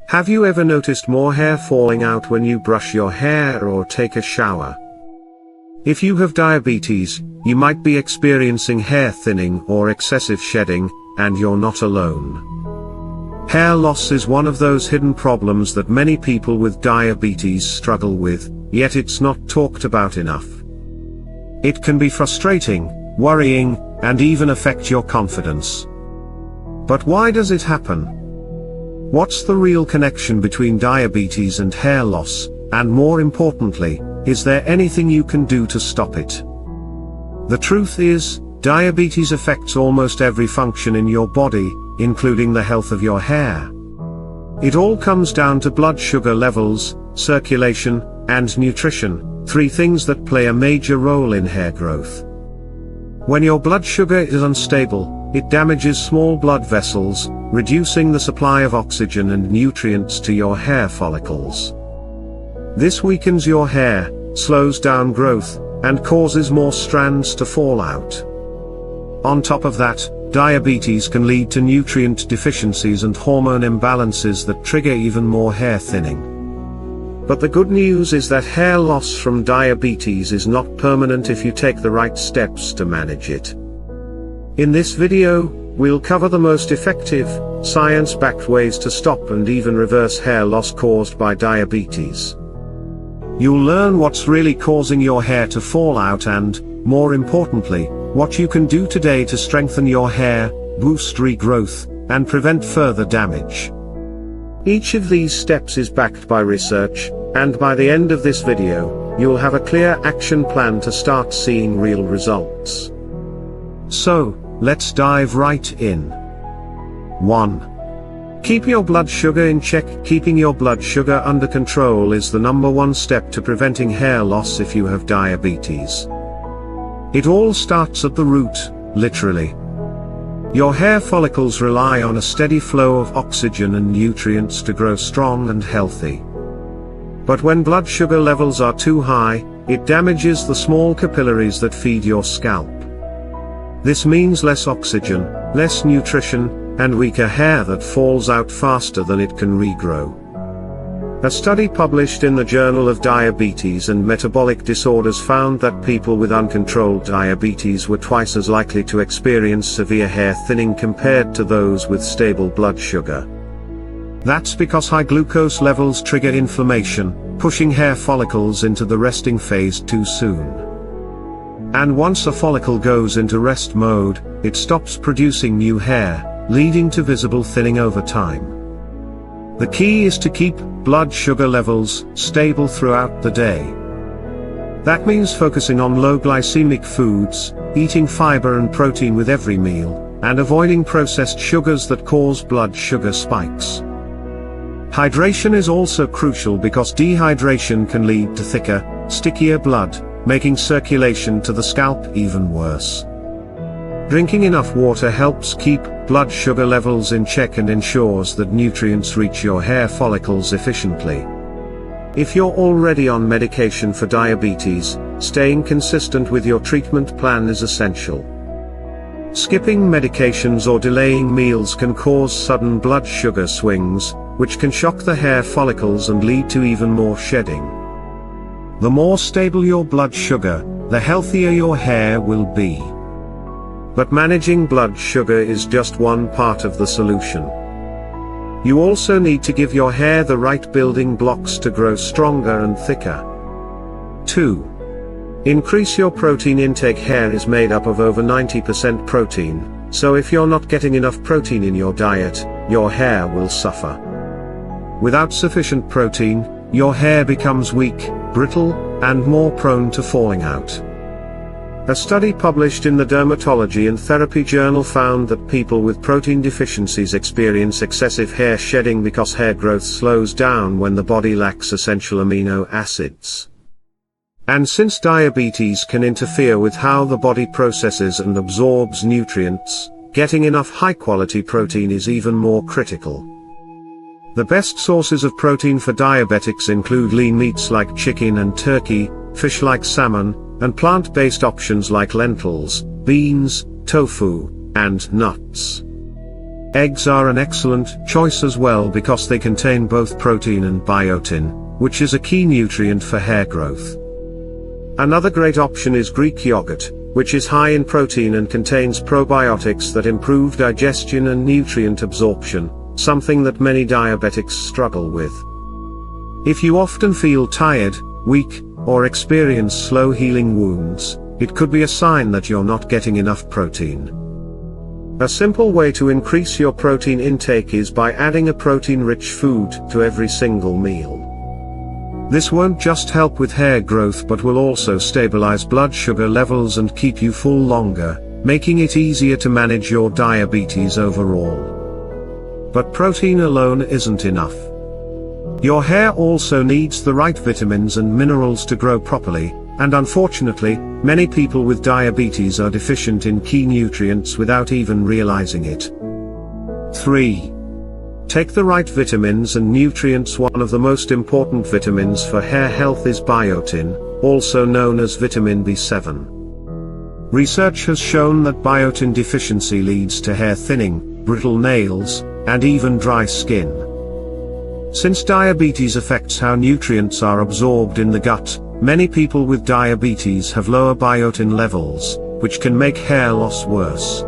Have you ever noticed more hair falling out when you brush your hair or take a shower? If you have diabetes, you might be experiencing hair thinning or excessive shedding, and you're not alone. Hair loss is one of those hidden problems that many people with diabetes struggle with, yet it's not talked about enough. It can be frustrating, worrying, and even affect your confidence. But why does it happen? What's the real connection between diabetes and hair loss, and more importantly, is there anything you can do to stop it? The truth is, diabetes affects almost every function in your body, including the health of your hair. It all comes down to blood sugar levels, circulation, and nutrition, three things that play a major role in hair growth. When your blood sugar is unstable, it damages small blood vessels, reducing the supply of oxygen and nutrients to your hair follicles. This weakens your hair, slows down growth, and causes more strands to fall out. On top of that, diabetes can lead to nutrient deficiencies and hormone imbalances that trigger even more hair thinning. But the good news is that hair loss from diabetes is not permanent if you take the right steps to manage it. In this video, we'll cover the most effective, science-backed ways to stop and even reverse hair loss caused by diabetes. You'll learn what's really causing your hair to fall out and, more importantly, what you can do today to strengthen your hair, boost regrowth, and prevent further damage. Each of these steps is backed by research, and by the end of this video, you'll have a clear action plan to start seeing real results. So, let's dive right in. 1. Keep your blood sugar in check. Keeping your blood sugar under control is the number one step to preventing hair loss if you have diabetes. It all starts at the root, literally. Your hair follicles rely on a steady flow of oxygen and nutrients to grow strong and healthy. But when blood sugar levels are too high, it damages the small capillaries that feed your scalp. This means less oxygen, less nutrition, and weaker hair that falls out faster than it can regrow. A study published in the Journal of Diabetes and Metabolic Disorders found that people with uncontrolled diabetes were twice as likely to experience severe hair thinning compared to those with stable blood sugar. That's because high glucose levels trigger inflammation, pushing hair follicles into the resting phase too soon. And once a follicle goes into rest mode, it stops producing new hair, leading to visible thinning over time. The key is to keep blood sugar levels stable throughout the day. That means focusing on low glycemic foods, eating fiber and protein with every meal, and avoiding processed sugars that cause blood sugar spikes. Hydration is also crucial because dehydration can lead to thicker, stickier blood, making circulation to the scalp even worse. Drinking enough water helps keep blood sugar levels in check and ensures that nutrients reach your hair follicles efficiently. If you're already on medication for diabetes, staying consistent with your treatment plan is essential. Skipping medications or delaying meals can cause sudden blood sugar swings, which can shock the hair follicles and lead to even more shedding. The more stable your blood sugar, the healthier your hair will be. But managing blood sugar is just one part of the solution. You also need to give your hair the right building blocks to grow stronger and thicker. 2. Increase your protein intake. Hair is made up of over 90% protein, so if you're not getting enough protein in your diet, your hair will suffer. Without sufficient protein, your hair becomes weak, brittle, and more prone to falling out. A study published in the Dermatology and Therapy Journal found that people with protein deficiencies experience excessive hair shedding because hair growth slows down when the body lacks essential amino acids. And since diabetes can interfere with how the body processes and absorbs nutrients, getting enough high-quality protein is even more critical. The best sources of protein for diabetics include lean meats like chicken and turkey, fish like salmon, and plant-based options like lentils, beans, tofu, and nuts. Eggs are an excellent choice as well because they contain both protein and biotin, which is a key nutrient for hair growth. Another great option is Greek yogurt, which is high in protein and contains probiotics that improve digestion and nutrient absorption, something that many diabetics struggle with. If you often feel tired, weak, or experience slow healing wounds, it could be a sign that you're not getting enough protein. A simple way to increase your protein intake is by adding a protein-rich food to every single meal. This won't just help with hair growth but will also stabilize blood sugar levels and keep you full longer, making it easier to manage your diabetes overall. But protein alone isn't enough. Your hair also needs the right vitamins and minerals to grow properly, and unfortunately, many people with diabetes are deficient in key nutrients without even realizing it. 3. Take the right vitamins and nutrients. One of the most important vitamins for hair health is biotin, also known as vitamin B7. Research has shown that biotin deficiency leads to hair thinning, brittle nails, and even dry skin. Since diabetes affects how nutrients are absorbed in the gut, many people with diabetes have lower biotin levels, which can make hair loss worse.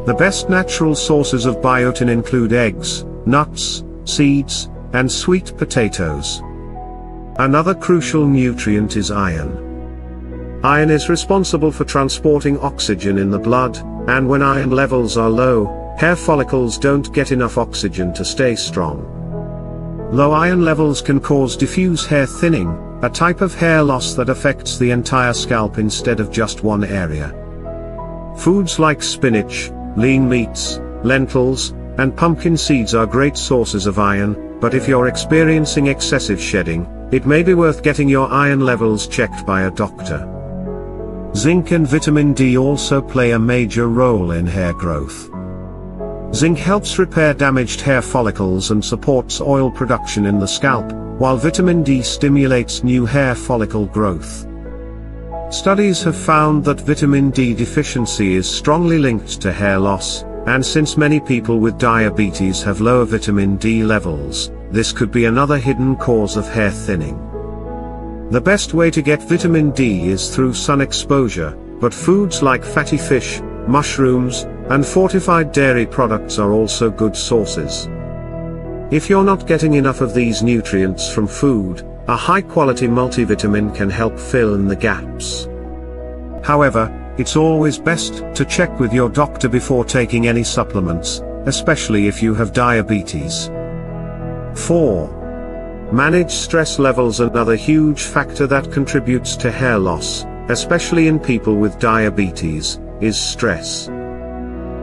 The best natural sources of biotin include eggs, nuts, seeds, and sweet potatoes. Another crucial nutrient is iron. Iron is responsible for transporting oxygen in the blood, and when iron levels are low, hair follicles don't get enough oxygen to stay strong. Low iron levels can cause diffuse hair thinning, a type of hair loss that affects the entire scalp instead of just one area. Foods like spinach, lean meats, lentils, and pumpkin seeds are great sources of iron, but if you're experiencing excessive shedding, it may be worth getting your iron levels checked by a doctor. Zinc and vitamin D also play a major role in hair growth. Zinc helps repair damaged hair follicles and supports oil production in the scalp, while vitamin D stimulates new hair follicle growth. Studies have found that vitamin D deficiency is strongly linked to hair loss, and since many people with diabetes have lower vitamin D levels, this could be another hidden cause of hair thinning. The best way to get vitamin D is through sun exposure, but foods like fatty fish, mushrooms, and fortified dairy products are also good sources. If you're not getting enough of these nutrients from food, a high-quality multivitamin can help fill in the gaps. However, it's always best to check with your doctor before taking any supplements, especially if you have diabetes. 4. Manage stress levels. Another huge factor that contributes to hair loss, especially in people with diabetes, is stress.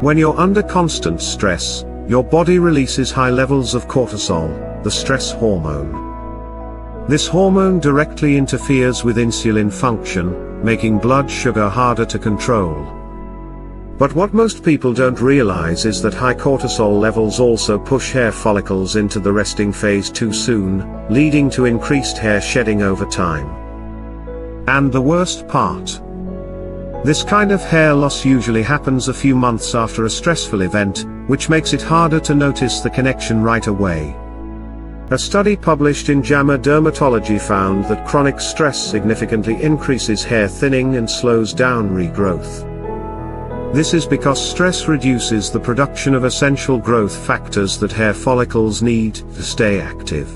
When you're under constant stress, your body releases high levels of cortisol, the stress hormone. This hormone directly interferes with insulin function, making blood sugar harder to control. But what most people don't realize is that high cortisol levels also push hair follicles into the resting phase too soon, leading to increased hair shedding over time. And the worst part? This kind of hair loss usually happens a few months after a stressful event, which makes it harder to notice the connection right away. A study published in JAMA Dermatology found that chronic stress significantly increases hair thinning and slows down regrowth. This is because stress reduces the production of essential growth factors that hair follicles need to stay active.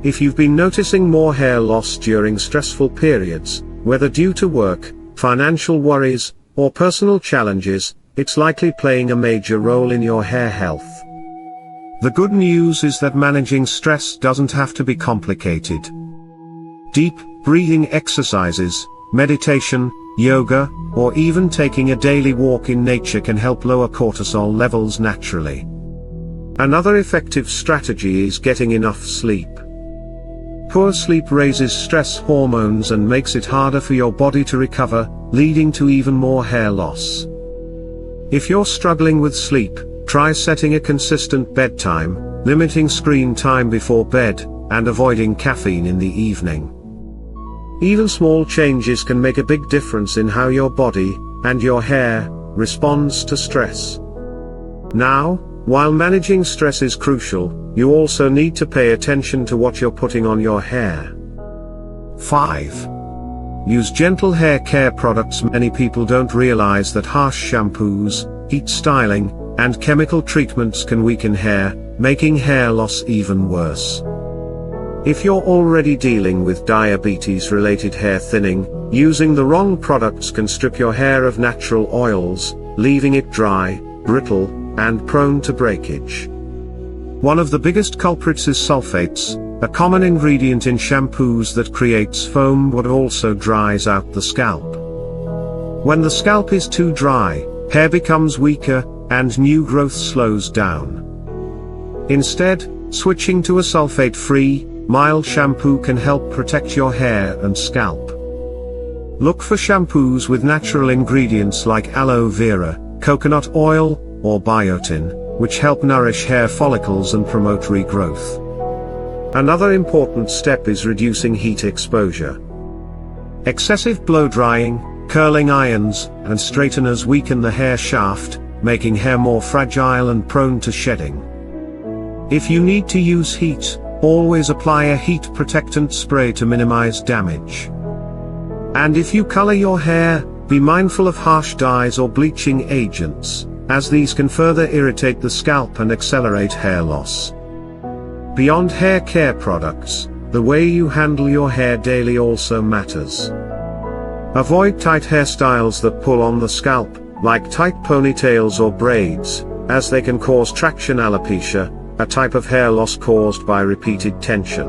If you've been noticing more hair loss during stressful periods, whether due to work, financial worries, or personal challenges, it's likely playing a major role in your hair health. The good news is that managing stress doesn't have to be complicated. Deep breathing exercises, meditation, yoga, or even taking a daily walk in nature can help lower cortisol levels naturally. Another effective strategy is getting enough sleep. Poor sleep raises stress hormones and makes it harder for your body to recover, leading to even more hair loss. If you're struggling with sleep, try setting a consistent bedtime, limiting screen time before bed, and avoiding caffeine in the evening. Even small changes can make a big difference in how your body, and your hair, responds to stress. Now, while managing stress is crucial, you also need to pay attention to what you're putting on your hair. 5. Use gentle hair care products. Many people don't realize that harsh shampoos, heat styling, and chemical treatments can weaken hair, making hair loss even worse. If you're already dealing with diabetes-related hair thinning, using the wrong products can strip your hair of natural oils, leaving it dry, brittle, and prone to breakage. One of the biggest culprits is sulfates, a common ingredient in shampoos that creates foam but also dries out the scalp. When the scalp is too dry, hair becomes weaker, and new growth slows down. Instead, switching to a sulfate-free, mild shampoo can help protect your hair and scalp. Look for shampoos with natural ingredients like aloe vera, coconut oil, or biotin, which help nourish hair follicles and promote regrowth. Another important step is reducing heat exposure. Excessive blow-drying, curling irons, and straighteners weaken the hair shaft, making hair more fragile and prone to shedding. If you need to use heat, always apply a heat protectant spray to minimize damage. And if you color your hair, be mindful of harsh dyes or bleaching agents, as these can further irritate the scalp and accelerate hair loss. Beyond hair care products, the way you handle your hair daily also matters. Avoid tight hairstyles that pull on the scalp, like tight ponytails or braids, as they can cause traction alopecia, a type of hair loss caused by repeated tension.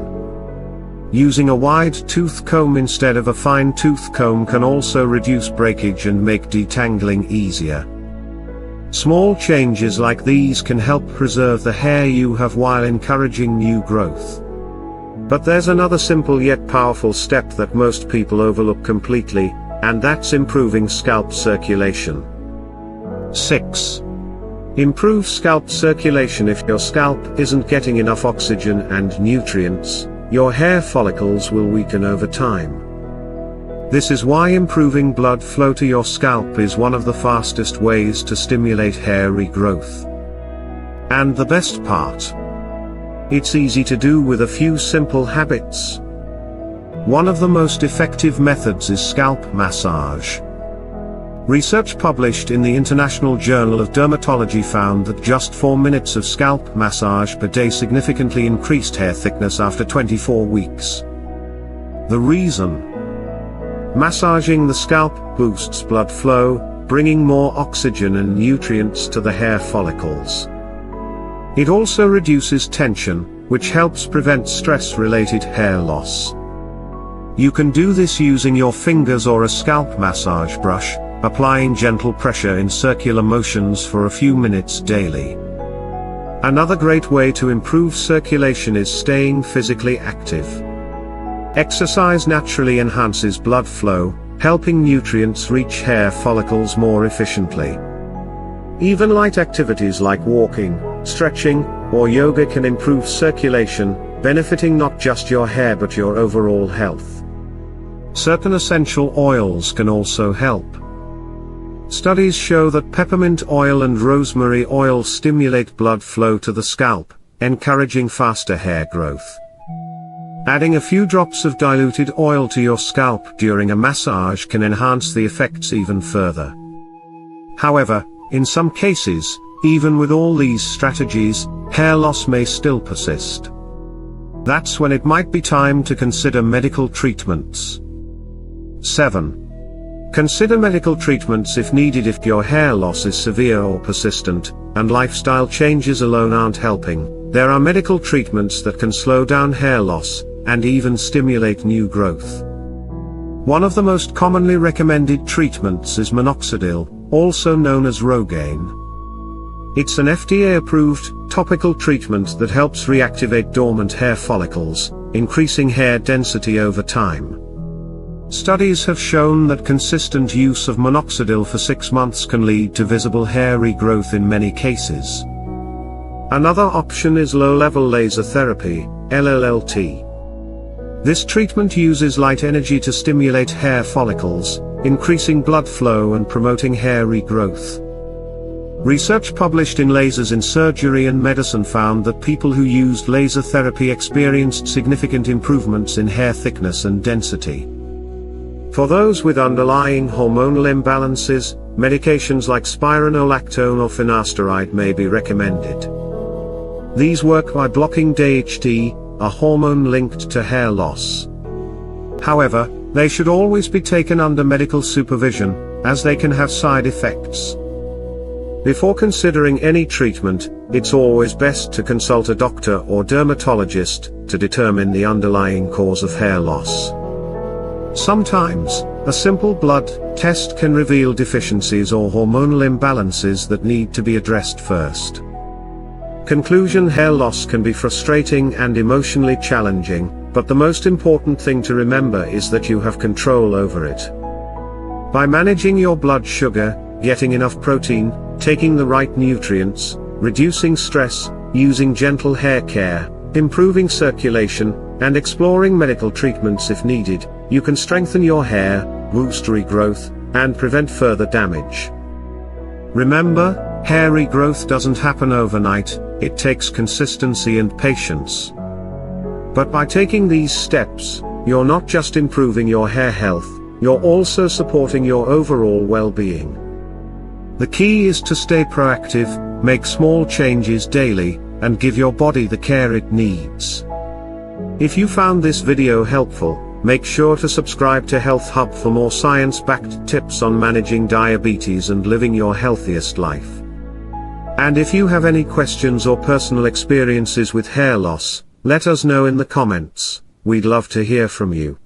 Using a wide tooth comb instead of a fine tooth comb can also reduce breakage and make detangling easier. Small changes like these can help preserve the hair you have while encouraging new growth. But there's another simple yet powerful step that most people overlook completely, and that's improving scalp circulation. 6. Improve scalp circulation. If your scalp isn't getting enough oxygen and nutrients, your hair follicles will weaken over time. This is why improving blood flow to your scalp is one of the fastest ways to stimulate hair regrowth. And the best part? It's easy to do with a few simple habits. One of the most effective methods is scalp massage. Research published in the International Journal of Dermatology found that just 4 minutes of scalp massage per day significantly increased hair thickness after 24 weeks. The reason? Massaging the scalp boosts blood flow, bringing more oxygen and nutrients to the hair follicles. It also reduces tension, which helps prevent stress-related hair loss. You can do this using your fingers or a scalp massage brush, applying gentle pressure in circular motions for a few minutes daily. Another great way to improve circulation is staying physically active. Exercise naturally enhances blood flow, helping nutrients reach hair follicles more efficiently. Even light activities like walking, stretching, or yoga can improve circulation, benefiting not just your hair but your overall health. Certain essential oils can also help. Studies show that peppermint oil and rosemary oil stimulate blood flow to the scalp, encouraging faster hair growth. Adding a few drops of diluted oil to your scalp during a massage can enhance the effects even further. However, in some cases, even with all these strategies, hair loss may still persist. That's when it might be time to consider medical treatments. 7. Consider medical treatments if needed. If your hair loss is severe or persistent, and lifestyle changes alone aren't helping, there are medical treatments that can slow down hair loss, and even stimulate new growth. One of the most commonly recommended treatments is minoxidil, also known as Rogaine. It's an FDA-approved, topical treatment that helps reactivate dormant hair follicles, increasing hair density over time. Studies have shown that consistent use of minoxidil for 6 months can lead to visible hair regrowth in many cases. Another option is low-level laser therapy, LLT. This treatment uses light energy to stimulate hair follicles, increasing blood flow and promoting hair regrowth. Research published in Lasers in Surgery and Medicine found that people who used laser therapy experienced significant improvements in hair thickness and density. For those with underlying hormonal imbalances, medications like spironolactone or finasteride may be recommended. These work by blocking DHT, a hormone linked to hair loss. However, they should always be taken under medical supervision, as they can have side effects. Before considering any treatment, it's always best to consult a doctor or dermatologist to determine the underlying cause of hair loss. Sometimes, a simple blood test can reveal deficiencies or hormonal imbalances that need to be addressed first. Conclusion: hair loss can be frustrating and emotionally challenging, but the most important thing to remember is that you have control over it. By managing your blood sugar, getting enough protein, taking the right nutrients, reducing stress, using gentle hair care, improving circulation, and exploring medical treatments if needed, you can strengthen your hair, boost regrowth, and prevent further damage. Remember, hair regrowth doesn't happen overnight, it takes consistency and patience. But by taking these steps, you're not just improving your hair health, you're also supporting your overall well-being. The key is to stay proactive, make small changes daily, and give your body the care it needs. If you found this video helpful, make sure to subscribe to Health Hub for more science-backed tips on managing diabetes and living your healthiest life. And if you have any questions or personal experiences with hair loss, let us know in the comments, we'd love to hear from you.